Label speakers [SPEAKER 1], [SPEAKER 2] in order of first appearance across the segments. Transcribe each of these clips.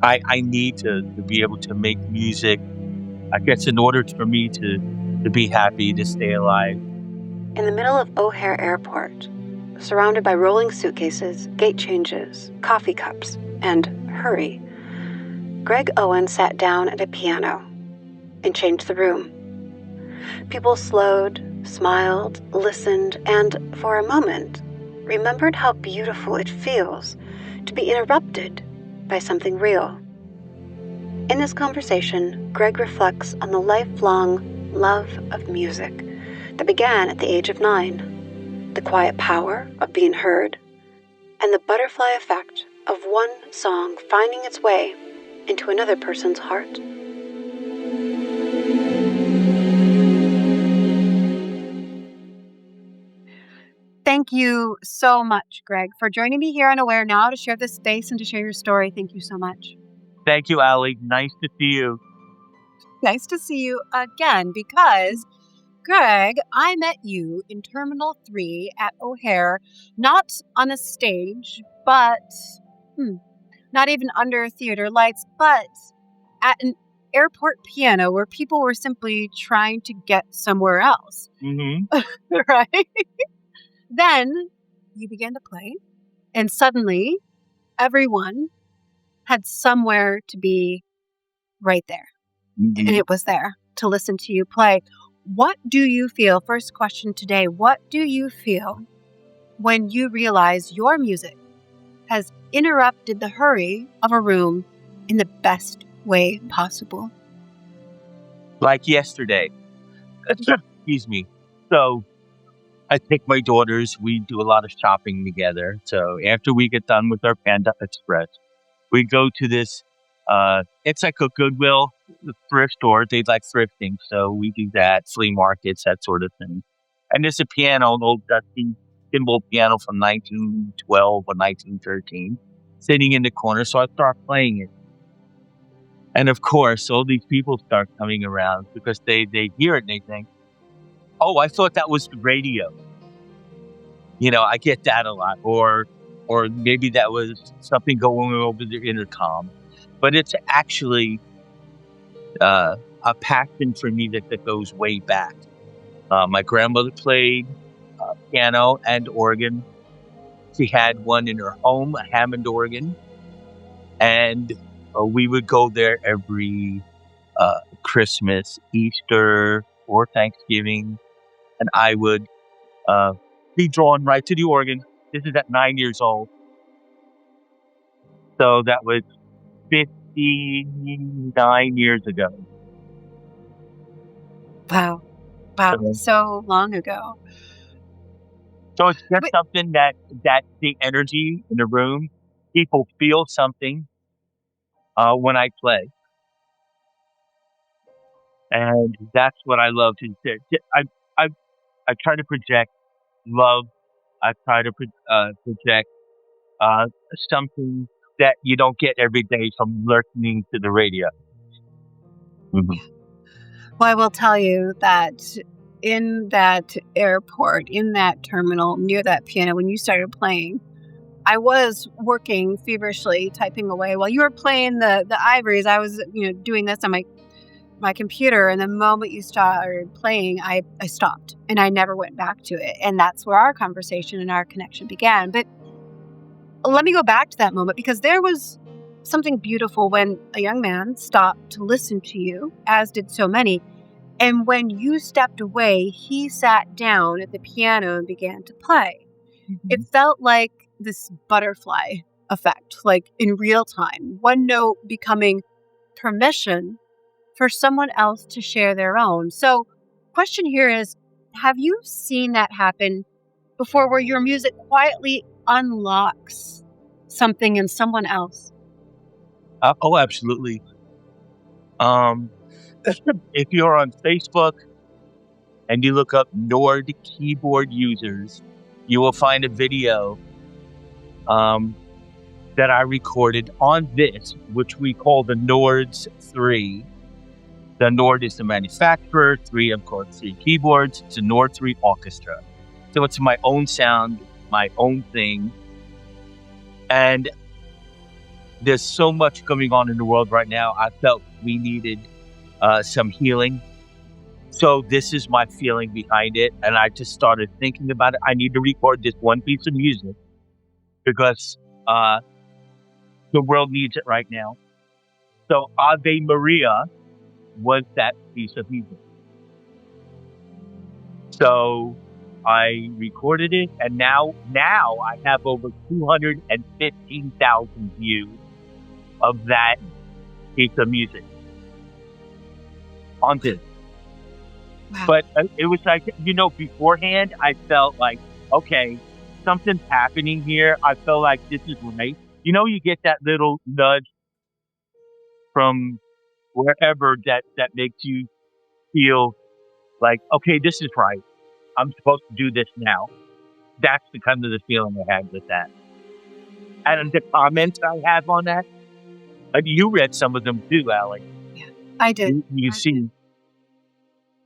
[SPEAKER 1] I need to be able to make music. I guess in order for me to be happy, to stay alive.
[SPEAKER 2] In the middle of O'Hare Airport, surrounded by rolling suitcases, gate changes, coffee cups, and hurry, Greg Owen sat down at a piano and changed the room. People slowed, smiled, listened, and for a moment remembered how beautiful it feels to be interrupted by something real. In this conversation, Greg reflects on the lifelong love of music that began at the age of 9, the quiet power of being heard, and the butterfly effect of one song finding its way into another person's heart. Thank you so much, Greg, for joining me here on AwareNow to share this space and to share your story. Thank you so much.
[SPEAKER 1] Thank you, Allie. Nice to see you.
[SPEAKER 2] Nice to see you again because, Greg, I met you in Terminal 3 at O'Hare, not on a stage, but not even under theater lights, but at an airport piano where people were simply trying to get somewhere else.
[SPEAKER 1] Mm-hmm.
[SPEAKER 2] Right? Then you began to play, and suddenly everyone had somewhere to be right there.
[SPEAKER 1] Mm-hmm.
[SPEAKER 2] And it was there to listen to you play. What do you feel? First question today. What do you feel when you realize your music has interrupted the hurry of a room in the best way possible?
[SPEAKER 1] Like yesterday. Excuse me. So I take my daughters. We do a lot of shopping together. So after we get done with our Panda Express, we go to this, it's like a Goodwill thrift store. They like thrifting. So we do that, flea markets, that sort of thing. And there's a piano, an old dusty Kimball piano from 1912 or 1913, sitting in the corner. So I start playing it. And of course, all these people start coming around because they hear it and they think, oh, I thought that was the radio. I get that a lot. Or maybe that was something going over the intercom. But it's actually a passion for me that goes way back. My grandmother played piano and organ. She had one in her home, a Hammond organ. And we would go there every Christmas, Easter, or Thanksgiving. And I would be drawn right to the organ. This is at 9 years old. So that was 59 years ago.
[SPEAKER 2] Wow. So long ago.
[SPEAKER 1] So it's just something that the energy in the room, people feel something when I play. And that's what I love to do. I try to project love. I try to project something that you don't get every day from listening to the radio. Mm-hmm.
[SPEAKER 2] Well, I will tell you that in that airport, in that terminal, near that piano, when you started playing, I was working feverishly, typing away. While you were playing the ivories, I was doing this on my computer, and the moment you started playing, I stopped, and I never went back to it. And that's where our conversation and our connection began. But let me go back to that moment, because there was something beautiful when a young man stopped to listen to you, as did so many. And when you stepped away, he sat down at the piano and began to play. Mm-hmm. It felt like this butterfly effect, like in real time, one note becoming permission for someone else to share their own. So question here is, have you seen that happen before, where your music quietly unlocks something in someone else?
[SPEAKER 1] Oh, absolutely. If you're on Facebook and you look up Nord keyboard users, you will find a video that I recorded on this, which we call the Nords 3. The Nord is the manufacturer, 3, of course, 3 keyboards. It's a Nord 3 orchestra. So it's my own sound, my own thing. And there's so much going on in the world right now. I felt we needed some healing. So this is my feeling behind it. And I just started thinking about it. I need to record this one piece of music because uh, the world needs it right now. So Ave Maria was that piece of music. So I recorded it, and now I have over 215,000 views of that piece of music on this.
[SPEAKER 2] Wow.
[SPEAKER 1] But it was like, beforehand, I felt like, okay, something's happening here. I felt like this is right. You get that little nudge from wherever that makes you feel like, okay, this is right. I'm supposed to do this now. That's the kind of the feeling I had with that. And the comments I have on that, you read some of them too, Allie.
[SPEAKER 2] Yeah, I did.
[SPEAKER 1] You see,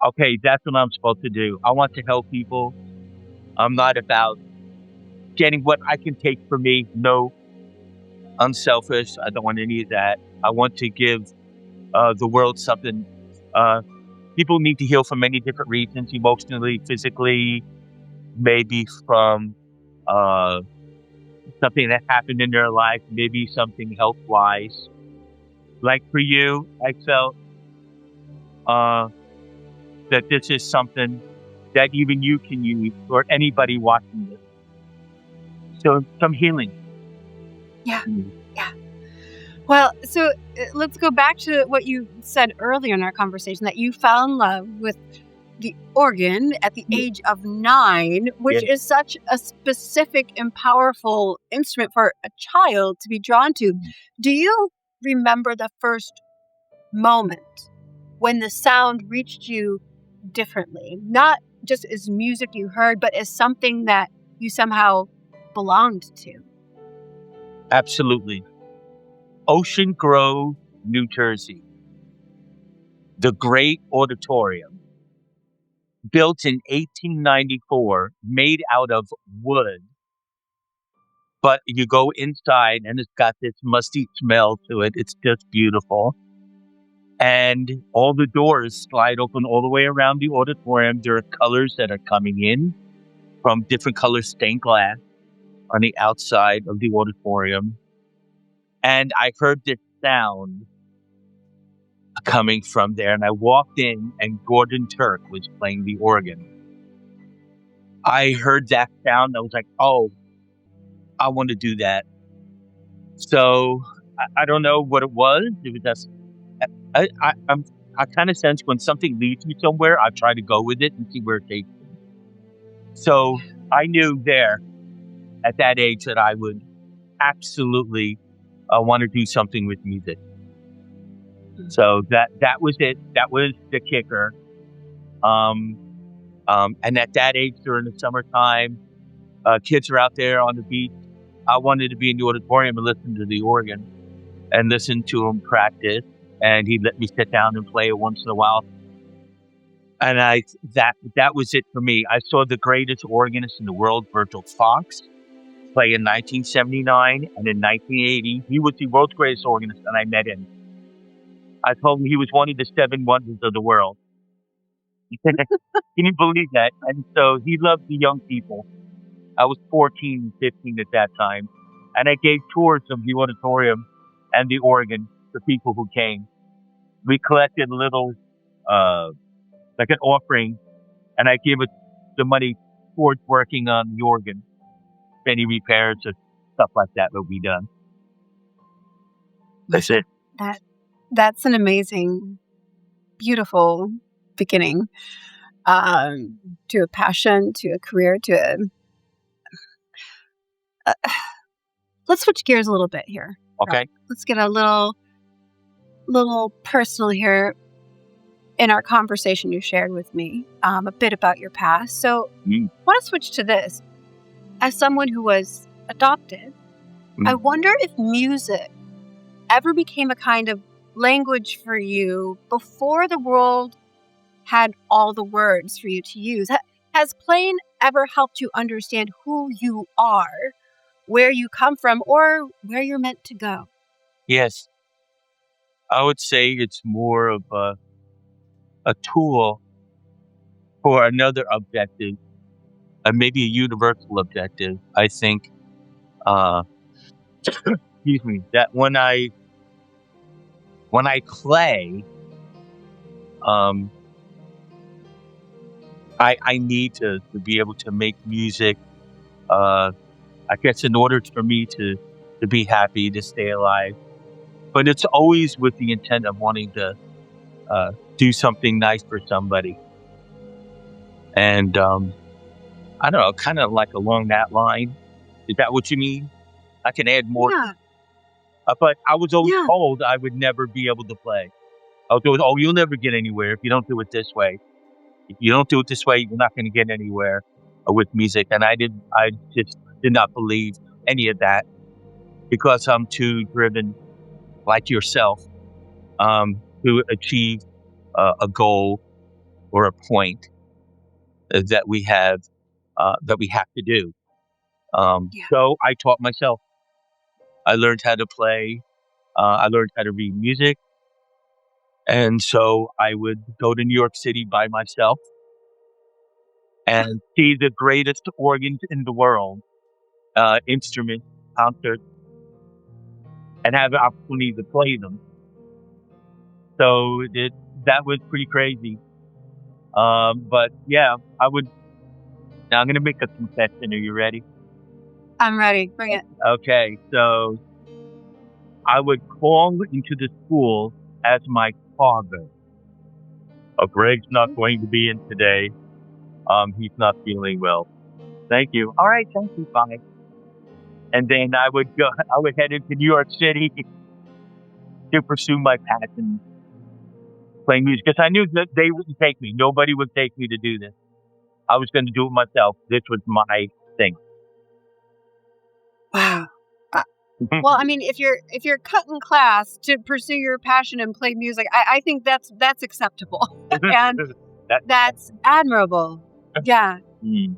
[SPEAKER 1] okay, that's what I'm supposed to do. I want to help people. I'm not about getting what I can take for me. No, unselfish. I don't want any of that. I want to give the world something. People need to heal for many different reasons, emotionally, physically, maybe from something that happened in their life, maybe something health-wise. Like for you, I felt that this is something that even you can use, or anybody watching this. So some healing.
[SPEAKER 2] Yeah. Yeah. Well, so let's go back to what you said earlier in our conversation, that you fell in love with the organ at the age of 9, which is such a specific and powerful instrument for a child to be drawn to. Do you remember the first moment when the sound reached you differently? Not just as music you heard, but as something that you somehow belonged to?
[SPEAKER 1] Absolutely. Ocean Grove, New Jersey. The Great Auditorium. Built in 1894, made out of wood. But you go inside and it's got this musty smell to it. It's just beautiful. And all the doors slide open all the way around the auditorium. There are colors that are coming in from different color stained glass on the outside of the auditorium. And I heard this sound coming from there. And I walked in and Gordon Turk was playing the organ. I heard that sound. I was like, oh, I want to do that. So I don't know what it was. It was just, I kind of sense when something leads me somewhere, I try to go with it and see where it takes me. So I knew there at that age that I would absolutely want to do something with music. So that was it. That was the kicker. And at that age during the summertime, kids are out there on the beach. I wanted to be in the auditorium and listen to the organ and listen to him practice. And he'd let me sit down and play it once in a while. And that was it for me. I saw the greatest organist in the world, Virgil Fox, play in 1979 and in 1980. He was the world's greatest organist, and I met him. I told him he was one of the 7 wonders of the world. Can you believe that? And so he loved the young people. I was 14, 15 at that time. And I gave tours of the auditorium and the organ to people who came. We collected a little, like an offering, and I gave it the money towards working on the organ. Any repairs or stuff like that will be done. That's it.
[SPEAKER 2] That's an amazing, beautiful beginning to a passion, to a career, to a... let's switch gears a little bit here.
[SPEAKER 1] Okay.
[SPEAKER 2] Let's get a little personal here. In our conversation, you shared with me a bit about your past. So I want to switch to this. As someone who was adopted, I wonder if music ever became a kind of language for you before the world had all the words for you to use. Has playing ever helped you understand who you are, where you come from, or where you're meant to go?
[SPEAKER 1] Yes, I would say it's more of a tool for another objective, maybe a universal objective. I think, uh, excuse me, that when I play, um, I need to be able to make music. I guess in order for me to be happy, to stay alive, but it's always with the intent of wanting to do something nice for somebody. And I don't know, kind of like along that line. Is that what you mean? I can add more,
[SPEAKER 2] Yeah.
[SPEAKER 1] but I was always
[SPEAKER 2] Yeah.
[SPEAKER 1] told I would never be able to play. I was told, "Oh, you'll never get anywhere if you don't do it this way. If you don't do it this way, you're not going to get anywhere with music." And I just did not believe any of that because I'm too driven, like yourself, to achieve a goal or a point that we have to do.
[SPEAKER 2] Yeah.
[SPEAKER 1] So I taught myself. I learned how to play. I learned how to read music. And so I would go to New York City by myself and see the greatest organs in the world, instruments, concerts, and have the opportunity to play them. So that was pretty crazy. But yeah, I would. Now I'm going to make a confession. Are you ready?
[SPEAKER 2] I'm ready. Bring it.
[SPEAKER 1] Okay. So I would call into the school as my father. Oh, Greg's not going to be in today. He's not feeling well. Thank you. All right. Thank you. Bye. And then I would head into New York City to pursue my passion, playing music, because I knew that they wouldn't take me. Nobody would take me to do this. I was going to do it myself. This was my thing.
[SPEAKER 2] Wow. Well, I mean, if you're cutting class to pursue your passion and play music, I think that's acceptable and that's admirable. Yeah.
[SPEAKER 1] Mm.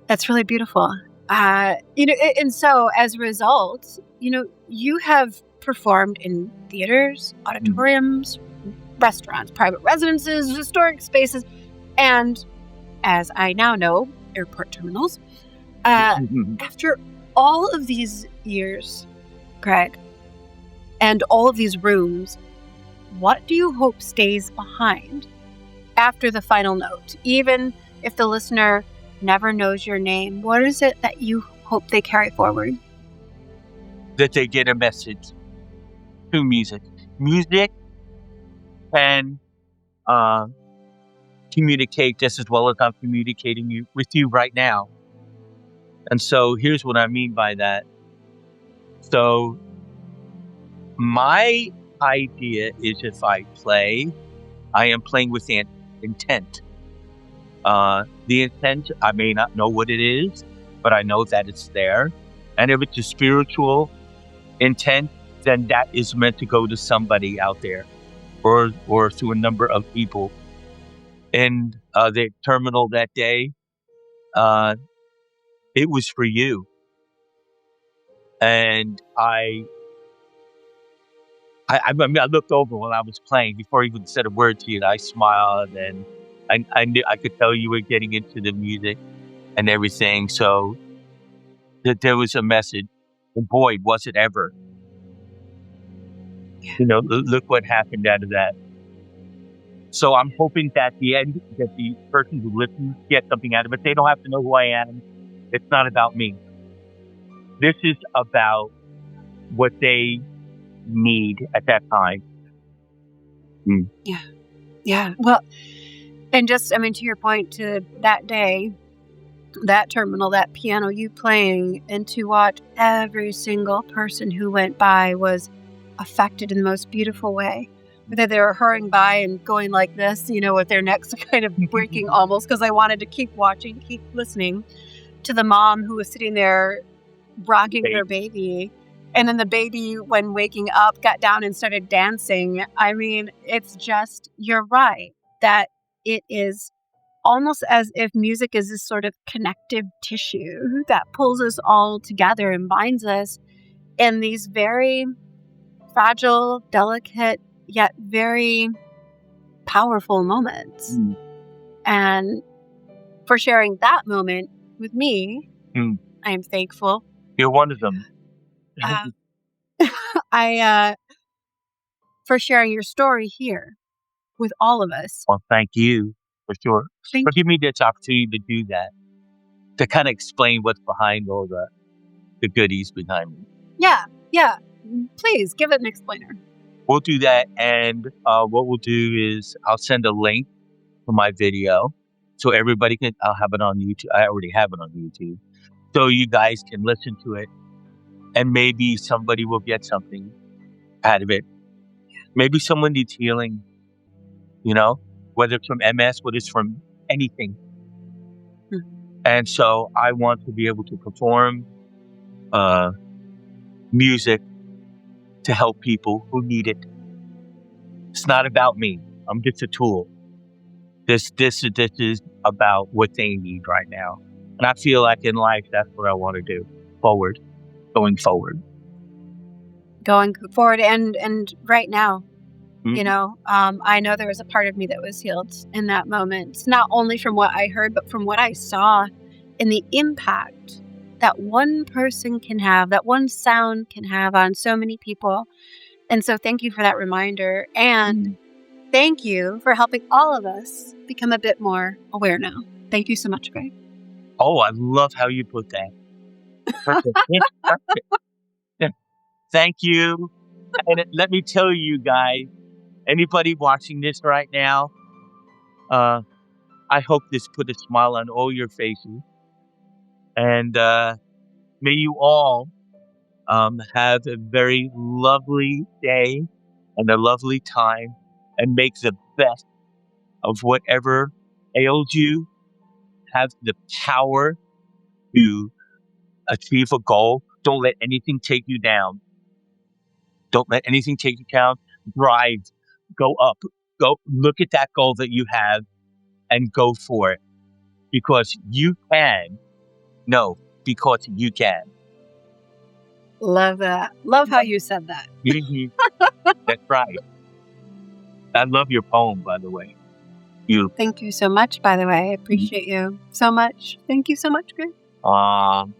[SPEAKER 2] That's really beautiful. And so as a result, you have performed in theaters, auditoriums, restaurants, private residences, historic spaces, and as I now know, airport terminals. After all of these years, Greg, and all of these rooms, what do you hope stays behind after the final note? Even if the listener never knows your name, what is it that you hope they carry forward?
[SPEAKER 1] That they get a message through music. Music can communicate just as well as I'm communicating with you right now. And so here's what I mean by that. So my idea is if I play, I am playing with the intent. The intent, I may not know what it is, but I know that it's there. And if it's a spiritual intent, then that is meant to go to somebody out there or to a number of people. And the terminal that day, it was for you. And I looked over when I was playing before I even said a word to you. And I smiled, and I knew I could tell you were getting into the music and everything. So that there was a message, and boy, was it ever! Look what happened out of that. So I'm hoping that the end, that the person who listens gets something out of it. They don't have to know who I am. It's not about me. This is about what they need at that time.
[SPEAKER 2] Yeah. Well, and just, to your point, to that day, that terminal, that piano, you playing, and to watch every single person who went by was affected in the most beautiful way. Whether they were hurrying by and going like this, with their necks kind of breaking almost, because I wanted to keep watching, keep listening, to the mom who was sitting there rocking their baby. And then the baby, when waking up, got down and started dancing. It's just, you're right, that it is almost as if music is this sort of connective tissue that pulls us all together and binds us in these very fragile, delicate, yet very powerful moments.
[SPEAKER 1] Mm.
[SPEAKER 2] And for sharing that moment with me,
[SPEAKER 1] Mm.
[SPEAKER 2] I am thankful.
[SPEAKER 1] You're one of them.
[SPEAKER 2] Uh, for sharing your story here with all of us.
[SPEAKER 1] Well, thank you for sure.
[SPEAKER 2] Thank
[SPEAKER 1] For giving me this opportunity to do that, to kind of explain what's behind all the goodies behind me.
[SPEAKER 2] Yeah. Please give it an explainer.
[SPEAKER 1] We'll do that. And what we'll do is I'll send a link to my video so everybody can, I'll have it on YouTube. I already have it on YouTube. So you guys can listen to it and maybe somebody will get something out of it. Maybe someone needs healing, whether it's from MS, whether it's from anything.
[SPEAKER 2] Hmm.
[SPEAKER 1] And so I want to be able to perform music to help people who need it. It's not about me. I'm just a tool. This is about what they need right now. And I feel like in life, that's what I want to do going forward.
[SPEAKER 2] Going forward and right now.
[SPEAKER 1] Mhm.
[SPEAKER 2] I know there was a part of me that was healed in that moment, not only from what I heard, but from what I saw and the impact that one person can have, that one sound can have on so many people. And so thank you for that reminder. And thank you for helping all of us become a bit more aware now. Thank you so much, Greg.
[SPEAKER 1] Oh, I love how you put that. Perfect. Yeah, perfect. Yeah. Thank you. And let me tell you guys, anybody watching this right now, I hope this put a smile on all your faces. And may you all have a very lovely day and a lovely time and make the best of whatever ails you. Have the power to achieve a goal. Don't let anything take you down. Don't let anything take you down. Drive, go up, go look at that goal that you have and go for it because you can. No, because you can.
[SPEAKER 2] Love that. Love how you said that.
[SPEAKER 1] Mhm. That's right. I love your poem, by the way.
[SPEAKER 2] Thank you so much, by the way. I appreciate you so much. Thank you so much, Greg.
[SPEAKER 1] Um,